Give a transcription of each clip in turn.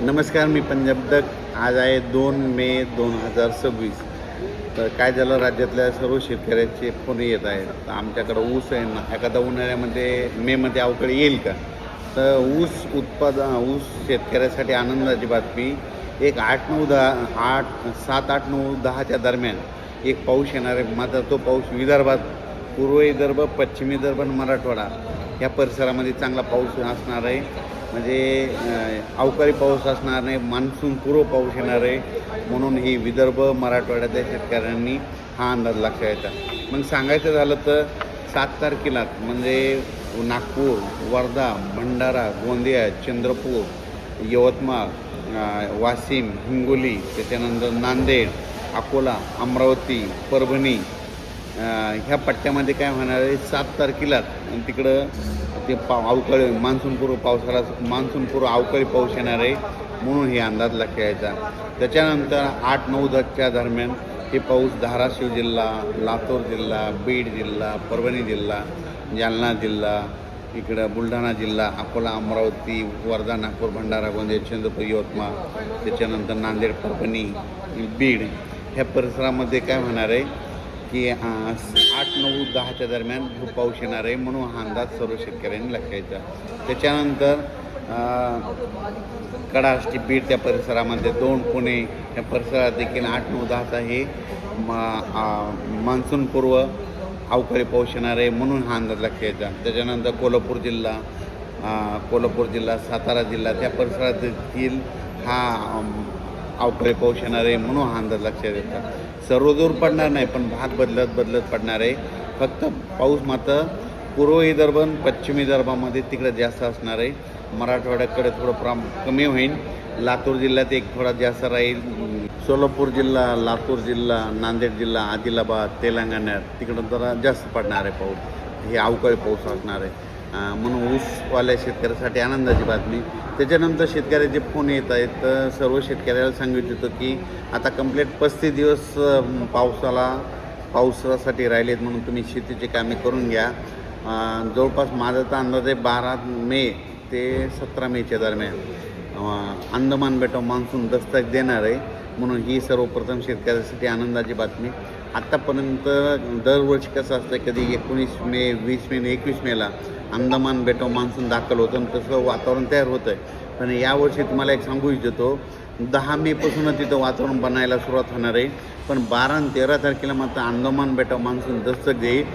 नमस्कार, मी पंजाब दत्त. आज आहे 2 मे 2026. तर काय झालं, राज्यातल्या सर्व शेतकऱ्याचे फोन येत आहेत. तर आमच्याकडं ऊस आहे ना, एखादा उन्हाळ्यामध्ये मेमध्ये अवकाळी येईल का? तर ऊस शेतकऱ्यासाठी आनंदाची बातमी. एक 7, 8, 9, 10च्या दरम्यान एक पाऊस येणार आहे. मात्र तो पाऊस विदर्भात, पूर्व विदर्भ, पश्चिम विदर्भ आणि मराठवाडा या परिसरामध्ये चांगला पाऊस असणार आहे. म्हणजे अवकाळी पाऊस असणार नाही, मान्सून पूर्व पाऊस येणार आहे. म्हणून ही विदर्भ मराठवाड्यातल्या शेतकऱ्यांनी हा अंदाज लक्षात येतात. मग सांगायचं झालं तर 7 तारखेला म्हणजे नागपूर, वर्धा, भंडारा, गोंदिया, चंद्रपूर, यवतमाळ, वाशिम, हिंगोली, त्याच्यानंतर नांदेड, अकोला, अमरावती, परभणी ह्या पट्ट्यामध्ये काय होणार आहे, 7 तारखेला तिकडं ते अवकाळी मान्सूनपूर्व अवकाळी पाऊस येणार आहे. म्हणून हे अंदाज लक्षात यायचा. त्याच्यानंतर 8, 9, 10च्या दरम्यान हे पाऊस धाराशिव जिल्हा, लातूर जिल्हा, बीड जिल्हा, परभणी जिल्हा, जालना जिल्हा, इकडं बुलढाणा जिल्हा, अकोला, अमरावती, वर्धा, नागपूर, भंडारा, गोंदिया, चंद्रपूर, यवतमाळ, त्याच्यानंतर नांदेड, परभणी, बीड ह्या परिसरामध्ये काय होणार आहे की 8, 9, 10च्या दरम्यान खूप पाऊस येणार आहे. म्हणून हा अंदाज सर्व शेतकऱ्यांनी लक्षात घ्यायचा. त्याच्यानंतर कडाष्टी, बीड त्या परिसरामध्ये, दौंड, पुणे या परिसरात देखील 8, 9, 10चा हे मान्सूनपूर्व अवकाळी पाऊस येणार आहे. म्हणून हा अंदाज लक्षात घ्यायचा. त्याच्यानंतर कोल्हापूर जिल्हा, सातारा जिल्हा त्या परिसरात देखील हा अवकाळी पाऊस येणार आहे. म्हणून हा अंदाज लक्षात येतात. सर्वदूर पडणार नाही, पण भाग बदलत पडणार आहे. फक्त पाऊस मात्र पूर्व विदर्भ आणि पश्चिम विदर्भामध्ये तिकडे जास्त असणार आहे. मराठवाड्याकडे थोडं कमी होईल. लातूर जिल्ह्यात एक थोडा जास्त राहील. सोलापूर जिल्हा, लातूर जिल्हा, नांदेड जिल्हा, आदिलाबाद, तेलंगणात तिकडं जरा जास्त पडणार आहे पाऊस. हे अवकाळी पाऊस असणार आहे. म्हणून ऊसवाल्या शेतकऱ्यासाठी आनंदाची बातमी. त्याच्यानंतर शेतकऱ्याचे फोन येत आहेत. तर सर्व शेतकऱ्याला सांगितलं होतं की आता कंप्लीट 35 दिवस पावसासाठी राहिलेत, म्हणून तुम्ही शेतीची कामे करून घ्या. जवळपास माझा तर अंदाज आहे 12 मे ते 17 मेच्या दरम्यान अंदमान बेटावर मान्सून दस्तक देणार आहे. म्हणून ही सर्वप्रथम शेतकऱ्यासाठी आनंदाची बातमी. आत्तापर्यंत दरवर्षी कसं असतं, कधी 19 मे, 20 मे, 21 मेला अंदमान बेटावर मान्सून दाखल होतं आणि तसं वातावरण तयार होतं आहे. पण यावर्षी तुम्हाला एक सांगू इच्छितो, 10 मेपासूनच तिथं वातावरण बनायला सुरुवात होणार आहे. पण 12 आणि 13 तारखेला मात्र अंदमान बेटावर मान्सून दस्तक देईल.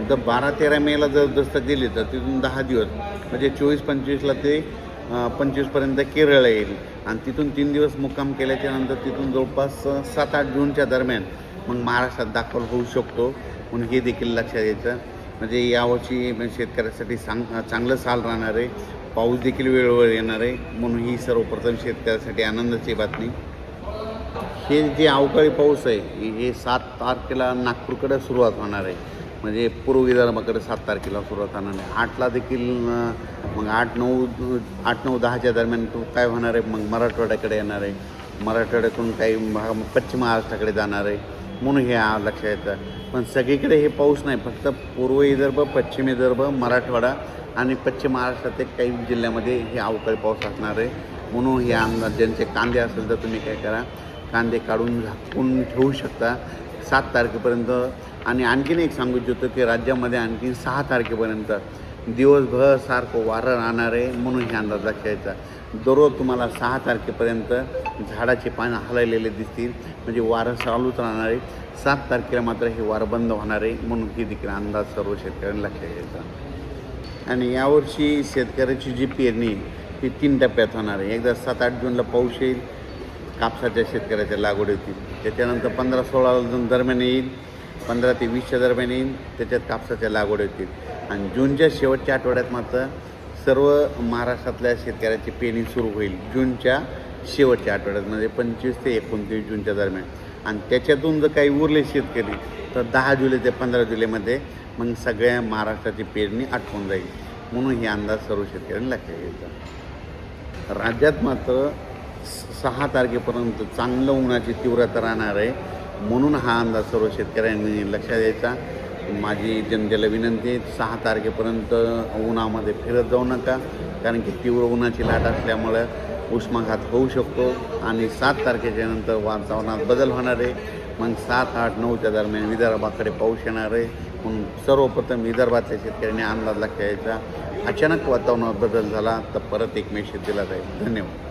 तर 12-13 मेला जर दस्तक दिली तर तिथून 10 दिवस म्हणजे 24-25ला ते 25पर्यंत केरळ येईल. आणि तिथून 3 दिवस मुक्काम केल्याच्या नंतर तिथून जवळपास 7-8 जूनच्या दरम्यान मग महाराष्ट्रात दाखल होऊ शकतो. म्हणून हे देखील लक्षात घ्यायचं. म्हणजे यावर्षी शेतकऱ्यासाठी चांगलं साल राहणार आहे. पाऊस देखील वेळेवर येणार आहे. म्हणून ही सर्वप्रथम शेतकऱ्यासाठी आनंदाची बातमी. हे जे अवकाळी पाऊस आहे हे 7 तारखेला नागपूरकडे सुरुवात होणार आहे. म्हणजे पूर्व विदर्भाकडे 7 तारखेला सुरुवात होणार आहे. 8ला देखील मग 8, 9, 10च्या दरम्यान तो काय होणार आहे, मग मराठवाड्याकडे येणार आहे. मराठवाड्यातून काही भाग पश्चिम महाराष्ट्राकडे जाणार आहे. म्हणून हे लक्षात येतं. पण सगळीकडे हे पाऊस नाही, फक्त पूर्व विदर्भ, पश्चिम विदर्भ, मराठवाडा आणि पश्चिम महाराष्ट्रातील काही जिल्ह्यामध्ये हे अवकाळी पाऊस असणार आहे. म्हणून हे अंदाज, ज्यांचे कांदे असेल तर तुम्ही काय करा, कांदे काढून झाकून ठेवू शकता 7 तारखेपर्यंत. आणि आणखीन एक सांगू इच्छितो की राज्यामध्ये आणखीन 6 तारखेपर्यंत दिवसभर सारखं वारं राहणार आहे. म्हणून हे अंदाज लक्षात यायचा. दररोज तुम्हाला 6 तारखेपर्यंत झाडाची पानं हललेले दिसतील, म्हणजे वारं चालूच राहणार आहे. 7 तारखेला मात्र हे वारं बंद होणार आहे. म्हणून ही देखील अंदाज सर्व शेतकऱ्यांना लक्षात घ्यायचा. आणि यावर्षी शेतकऱ्याची जी पेरणी ही 3 टप्प्यात होणार आहे. एकदा 7-8 जूनला पाऊस येईल, कापसाच्या शेतकऱ्याच्या लागवड होतील. त्याच्यानंतर 15-16 दरम्यान येईल, 15 ते 20च्या दरम्यान येईल, त्याच्यात कापसाच्या लागवड होतील. आणि जूनच्या शेवटच्या आठवड्यात मात्र सर्व महाराष्ट्रातल्या शेतकऱ्याची पेरणी सुरू होईल. जूनच्या शेवटच्या आठवड्यात म्हणजे 25 ते 29 जूनच्या दरम्यान. आणि त्याच्यातून जर काही उरले शेतकरी तर 10 जुलै ते 15 जुलैमध्ये मग सगळ्या महाराष्ट्राची पेरणी आटवून जाईल. म्हणून हे अंदाज सर्व शेतकऱ्यांनी लक्षात घ्यायचा. राज्यात मात्र 6 तारखेपर्यंत चांगलं उन्हाची तीव्रता राहणार आहे. म्हणून हा अंदाज सर्व शेतकऱ्यांनी लक्षात द्यायचा. माझी जनतेला विनंती आहे, 6 तारखेपर्यंत उन्हामध्ये फिरत जाऊ नका, कारण की तीव्र उन्हाची लाट असल्यामुळं उष्माघात होऊ शकतो आणि 7 तारखेच्या नंतर वातावरणात बदल होणार आहे. मग 7, 8, 9च्या दरम्यान विदर्भाकडे पाऊस येणार आहे. म्हणून सर्वप्रथम विदर्भातल्या शेतकऱ्यांनी अंदाज लक्षात घ्यायचा. अचानक वातावरणात बदल झाला तर परत एक मेसेज दिला जाईल. धन्यवाद.